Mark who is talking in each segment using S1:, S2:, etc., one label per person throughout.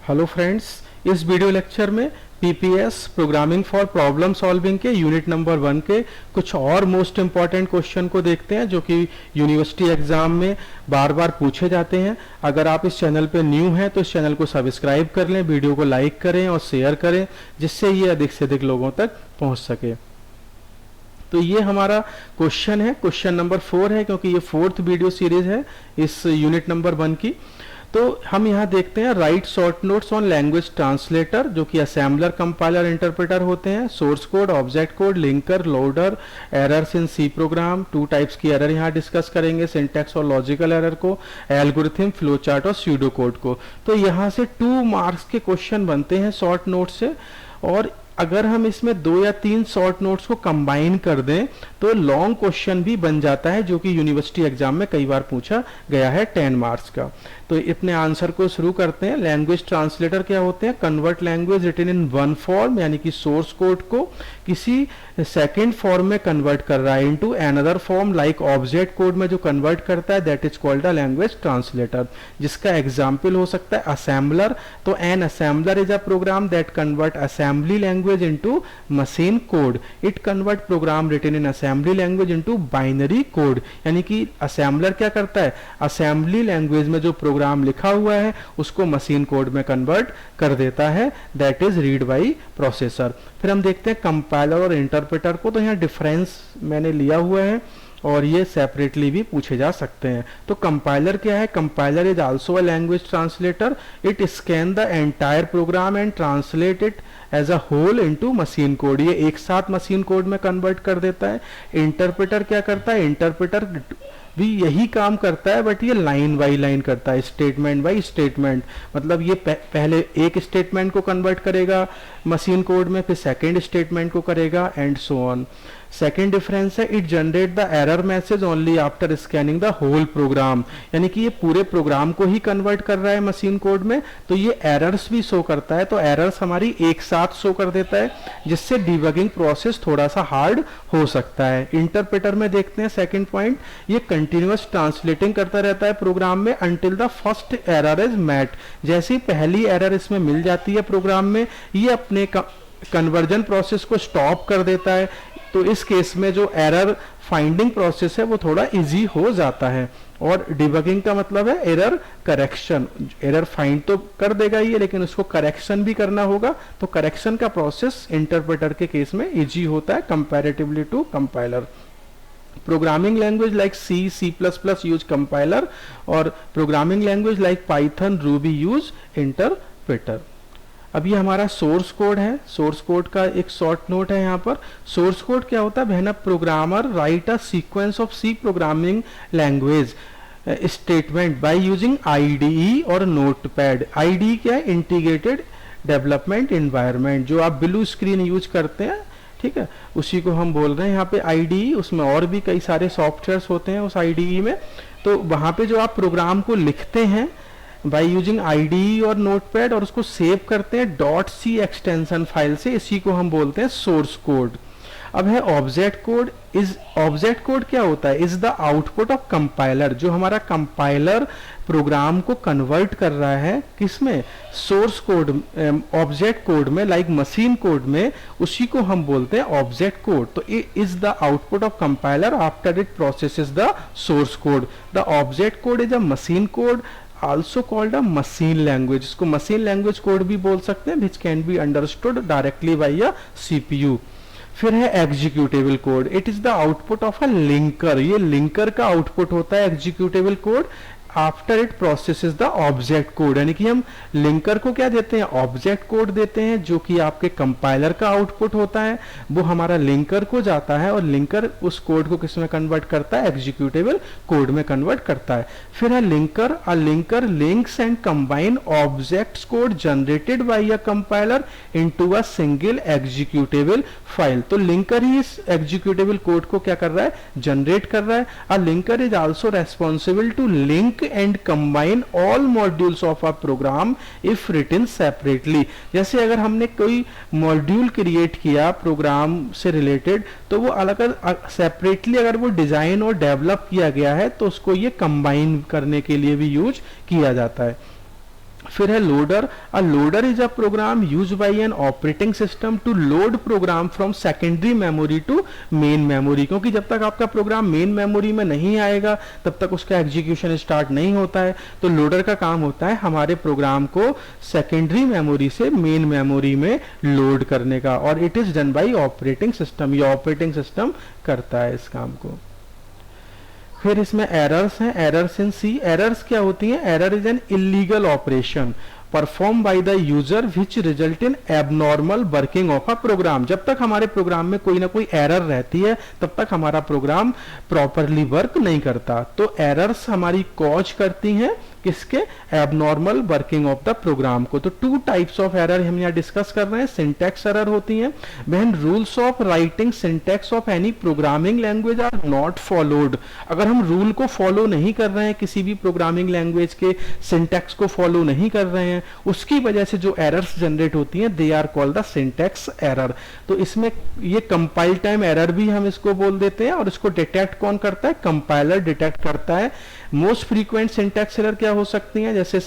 S1: Hello friends, इस video lecture में PPS programming for problem solving के यूनिट नंबर 1 के कुछ और मोस्ट इम्पॉर्टेंट क्वेश्चन को देखते हैं जो कि यूनिवर्सिटी एग्जाम में बार बार पूछे जाते हैं। अगर आप इस चैनल पे न्यू हैं तो इस चैनल को सब्सक्राइब कर लें, वीडियो को लाइक करें और शेयर करें जिससे ये अधिक से अधिक लोगों तक पहुंच सके। तो ये हमारा क्वेश्चन है, क्वेश्चन नंबर 4 है क्योंकि ये 4th वीडियो सीरीज है इस यूनिट नंबर 1 की। तो हम यहाँ देखते हैं write short notes on language translator जो कि असेंबलर, कंपाइलर, इंटरप्रेटर होते हैं। Source code, object code, linker, loader, errors in C program. 2 types की एरर यहाँ डिस्कस करेंगे, सिंटैक्स और लॉजिकल एरर को, एल्गोरिथम, फ्लो चार्ट और स्यूडो कोड को। तो यहाँ से 2 मार्क्स के क्वेश्चन बनते हैं शॉर्ट नोट से, और अगर हम इसमें 2 या 3 शॉर्ट नोट्स को कंबाइन कर दें तो लॉन्ग क्वेश्चन भी बन जाता है जो कि यूनिवर्सिटी एग्जाम में कई बार पूछा गया है 10 मार्क्स का। तो अपने आंसर को शुरू करते हैं। लैंग्वेज ट्रांसलेटर क्या होते हैं? Convert language written in one form, यानी कि सोर्स कोड को किसी सेकेंड फॉर्म में कन्वर्ट कर रहा है into another form, like object code में जो कन्वर्ट करता है that is called a language translator. जिसका एग्जाम्पल हो सकता है असेंबलर। तो an assembler is a program that convert assembly language into machine code. It convert program written in assembly language into binary code. यानी कि assembler क्या करता है? असेंबली लैंग्वेज में जो प्रोग्राम लिखा हुआ है उसको मशीन कोड में कन्वर्ट कर देता है, that is read by processor. फिर हम देखते हैं कंपाइलर और इंटरप्रेटर को। तो यहाँ डिफरेंस मैंने लिया हुआ है और ये सेपरेटली भी पूछे जा सकते हैं। तो कंपाइलर क्या है? Compiler is also a language translator. It scan the entire program and translate it as a whole into machine code. ये एक साथ मशीन कोड में कन्वर्ट कर देता है। इंटरप्रेटर क्या करता है? इंटरप्रेटर भी यही काम करता है बट ये लाइन बाई लाइन करता है, स्टेटमेंट बाई स्टेटमेंट। मतलब ये पहले एक स्टेटमेंट को कन्वर्ट करेगा मशीन कोड में, फिर सेकेंड स्टेटमेंट को करेगा and so on. Second difference है it generate the error message only after scanning the whole program. यानी कि ये पूरे प्रोग्राम को ही कन्वर्ट कर रहा है मशीन कोड में, तो ये एरर्स भी शो करता है। तो एरर्स हमारी एक साथ शो कर देता है जिससे डिबगिंग प्रोसेस थोड़ा सा हार्ड हो सकता है। इंटरप्रेटर में देखते हैं सेकेंड पॉइंट, ये कंटिन्यूअस ट्रांसलेटिंग करता रहता है प्रोग्राम में until the first error is met. जैसे पहली एरर इसमें मिल जाती है प्रोग्राम में, ये अपने कन्वर्जन प्रोसेस को स्टॉप कर देता है। तो इस केस में जो एरर फाइंडिंग प्रोसेस है वो थोड़ा इजी हो जाता है। और डिबगिंग का मतलब है एरर करेक्शन। एरर फाइंड तो कर देगा ये, लेकिन उसको करेक्शन भी करना होगा। तो करेक्शन का प्रोसेस इंटरप्रेटर के केस में इजी होता है comparatively to compiler. Programming language like C, C++ use compiler, और programming language like Python, Ruby use interpreter. अब ये हमारा सोर्स कोड है। सोर्स कोड का एक शॉर्ट नोट है यहाँ पर। सोर्स कोड क्या होता है? When a programmer write a sequence of C programming language statement by using IDE और नोटपैड। IDE क्या है? इंटीग्रेटेड डेवलपमेंट एनवायरनमेंट, जो आप ब्लू स्क्रीन यूज करते हैं, ठीक है, उसी को हम बोल रहे हैं यहाँ पे IDE। उसमें और भी कई सारे सॉफ्टवेयर्स होते हैं उस IDE में। तो वहाँ पे जो आप प्रोग्राम को लिखते हैं बाय यूजिंग IDE और नोटपैड और उसको सेव करते हैं .c एक्सटेंशन फाइल से, इसी को हम बोलते हैं सोर्स कोड। अब है ऑब्जेक्ट कोड। ऑब्जेक्ट कोड क्या होता है? Is the output of compiler. जो हमारा कंपाइलर प्रोग्राम को कन्वर्ट कर रहा है किसमें? सोर्स कोड, ऑब्जेक्ट कोड में, लाइक मशीन कोड में, उसी को हम बोलते हैं ऑब्जेक्ट कोड। तो is the output of compiler after it processes the source code. The object code is a machine code also called a machine language। इसको machine language code भी बोल सकते हैं, which can be understood directly by a CPU। फिर है executable code. It is the output of a linker. ये linker का output होता है executable code after it processes the object code. यानी कि हम लिंकर को क्या देते हैं? ऑब्जेक्ट कोड देते हैं, जो कि आपके कंपाइलर का आउटपुट होता है, वो हमारा लिंकर को जाता है और लिंकर उस कोड को किस में कन्वर्ट करता है? एग्जीक्यूटेबल कोड में कन्वर्ट करता है। फिर है linker. A linker links and combine objects code generated by a compiler into a single executable file. तो लिंकर ही इस एग्जीक्यूटेबल कोड को क्या कर रहा है? जनरेट कर रहा है। A linker is also responsible to link and combine all modules of a program if written separately। जैसे अगर हमने कोई मॉड्यूल क्रिएट किया प्रोग्राम से रिलेटेड, तो वो अलग सेपरेटली अगर वो डिजाइन और डेवलप किया गया है तो उसको ये कंबाइन करने के लिए भी यूज किया जाता है। फिर है loader. A loader is a program use by an operating system to load program from secondary memory to main memory, क्योंकि जब तक आपका प्रोग्राम मेन मेमोरी में नहीं आएगा तब तक उसका एग्जीक्यूशन स्टार्ट नहीं होता है। तो लोडर का काम होता है हमारे प्रोग्राम को सेकेंडरी मेमोरी से मेन मेमोरी में लोड करने का, और it is done by operating system, ये ऑपरेटिंग सिस्टम करता है इस काम को। फिर इसमें एरर्स हैं, एरर्स इन सी। एरर्स क्या होती हैं? Error is an illegal operation perform by the user which result in abnormal working of a program. जब तक हमारे प्रोग्राम में कोई ना कोई एरर रहती है तब तक हमारा प्रोग्राम प्रॉपरली वर्क नहीं करता। तो एरर्स हमारी कॉज करती हैं किसके? Abnormal working of the program को। तो टू टाइप्स ऑफ एरर हम यहाँ डिस्कस कर रहे हैं। सिंटैक्स एरर होती हैं when rules of writing syntax of any programming language are not followed. अगर हम रूल को फॉलो नहीं कर रहे हैं, किसी भी प्रोग्रामिंग लैंग्वेज के सिंटैक्स को फॉलो नहीं कर रहे हैं, उसकी वजह से जो एरर्स जनरेट होती हैं they are called the syntax error. तो इसमें ये कंपाइल टाइम एरर भी हम इसको बोल देते हैं, और इसको डिटेक्ट कौन करता है? कंपाइलर डिटेक्ट करता है। मोस्ट फ्रीक्वेंट सिंटैक्स एरर क्या हो सकती हैं? जैसे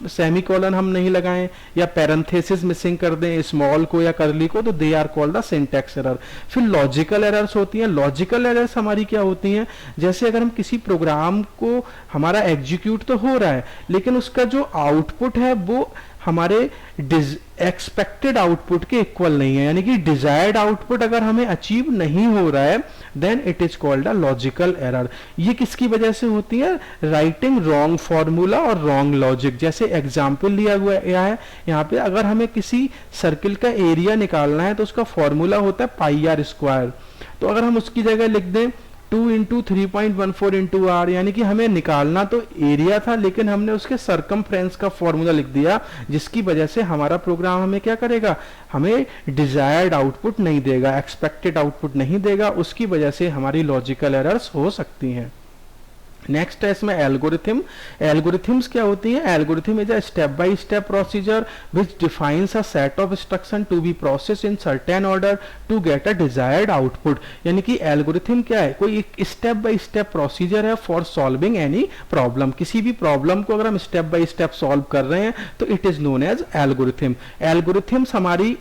S1: सेमीकोलन हम नहीं लगाएं या पैरेंथेसिस मिसिंग कर दें स्मॉल को या करली को, तो they are called the syntax error. फिर लॉजिकल एरर्स होती हैं। लॉजिकल एरर्स हमारी क्या होती हैं? जैसे अगर हम किसी प्रोग्राम को, हमारा एग्जीक्यूट तो हो रहा है लेकिन उसका जो आउटपुट है वो हमारे एक्सपेक्टेड आउटपुट के इक्वल नहीं है, यानी कि डिजायर्ड आउटपुट अगर हमें अचीव नहीं हो रहा है then it is called a logical error. ये किसकी वजह से होती है? राइटिंग रॉन्ग फॉर्मूला और रॉन्ग लॉजिक। जैसे एग्जाम्पल लिया हुआ है यहाँ पे, अगर हमें किसी सर्किल का एरिया निकालना है तो उसका फॉर्मूला होता है पाई आर स्क्वायर। तो अगर हम उसकी जगह लिख दें 2 इंटू 3.14 इंटू आर, यानी कि हमें निकालना तो एरिया था लेकिन हमने उसके सरकमफ्रेंस का फॉर्मूला लिख दिया, जिसकी वजह से हमारा प्रोग्राम हमें क्या करेगा? हमें डिजायर्ड आउटपुट नहीं देगा, एक्सपेक्टेड आउटपुट नहीं देगा। उसकी वजह से हमारी लॉजिकल एरर्स हो सकती हैं। नेक्स्ट है इसमें एल्गोरिथम। एल्गोरिथम्स क्या होती हैं? Algorithm is a step by step procedure which defines a set of instruction to be process in certain order to get a desired output. यानी कि एल्गोरिथम क्या है? कोई एक स्टेप बाय स्टेप प्रोसीजर है फॉर सॉल्विंग एनी प्रॉब्लम। किसी भी problem को अगर हम स्टेप बाय स्टेप सॉल्व कर रहे हैं तो it is known as algorithm. Algorithms हमारी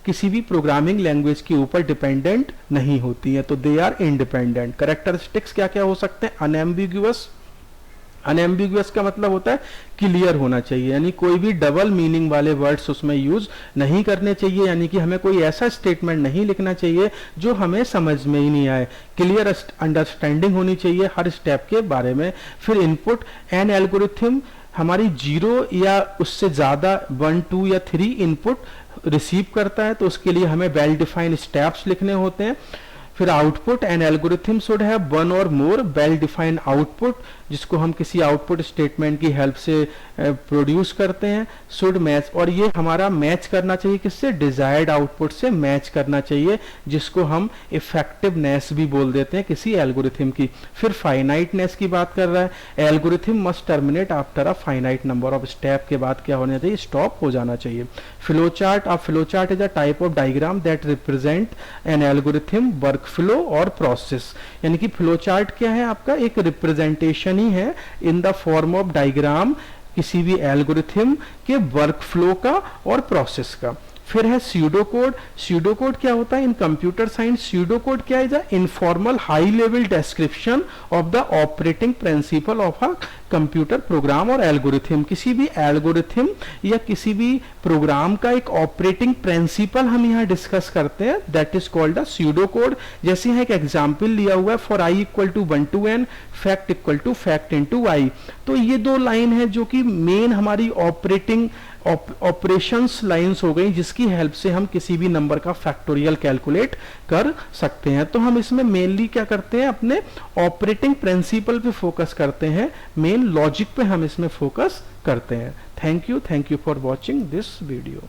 S1: किसी भी प्रोग्रामिंग लैंग्वेज के ऊपर डिपेंडेंट नहीं होती है, तो दे आर इंडिपेंडेंट। कैरेक्टरिस्टिक्स क्या क्या हो सकते हैं? अनएम्बिगुअस। अनएम्बिगुअस का मतलब होता है क्लियर होना चाहिए, यानी कोई भी डबल मीनिंग वाले वर्ड्स उसमें यूज नहीं करने चाहिए, यानी कि हमें कोई ऐसा स्टेटमेंट नहीं लिखना चाहिए जो हमें समझ में ही नहीं आए। क्लियर अंडरस्टैंडिंग होनी चाहिए हर स्टेप के बारे में। फिर इनपुट। एन एल्गोरिथम हमारी 0 या उससे ज्यादा 1, 2 या 3 इनपुट रिसीव करता है, तो उसके लिए हमें वेल डिफाइंड स्टेप्स लिखने होते हैं। फिर output. An algorithm should have 1 और मोर वेल डिफाइंड आउटपुट, जिसको हम किसी आउटपुट स्टेटमेंट की हेल्प से प्रोड्यूस करते हैं। शुड मैच, और ये हमारा मैच करना चाहिए किससे? डिजायर्ड आउटपुट से मैच करना चाहिए, जिसको हम इफेक्टिवनेस भी बोल देते हैं किसी एल्गोरिथम की। फिर फाइनाइटनेस की बात कर रहा है। Algorithm must terminate after a finite number of step के बाद क्या होना चाहिए? स्टॉप हो जाना चाहिए। Flow chart. A flow chart is a type of diagram that represent an algorithm work flow और प्रोसेस। यानी कि फ्लो चार्ट क्या है? आपका एक रिप्रेजेंटेशन ही है in the form of diagram किसी भी एल्गोरिथम के वर्क फ्लो का और प्रोसेस का। फिर है स्यूडो कोड। स्यूडो कोड क्या होता है? इन कंप्यूटर साइंस स्यूडो कोड क्या है? Informal high level description of the operating principle of a computer program और एल्गोरिथम। किसी भी एल्गोरिथम या किसी भी प्रोग्राम का एक ऑपरेटिंग प्रिंसिपल हम यहाँ डिस्कस करते हैं, that is called a pseudo code. जैसे यहाँ एक एग्जाम्पल लिया हुआ है, for i equal to 1 to n fact equal to fact into i। तो ये दो लाइन है जो कि मेन हमारी ऑपरेशंस लाइंस हो गई, जिसकी हेल्प से हम किसी भी नंबर का फैक्टोरियल कैलकुलेट कर सकते हैं। तो हम इसमें मेनली क्या करते हैं? अपने ऑपरेटिंग प्रिंसिपल पे फोकस करते हैं, मेन लॉजिक पे हम इसमें फोकस करते हैं। Thank you for watching this video.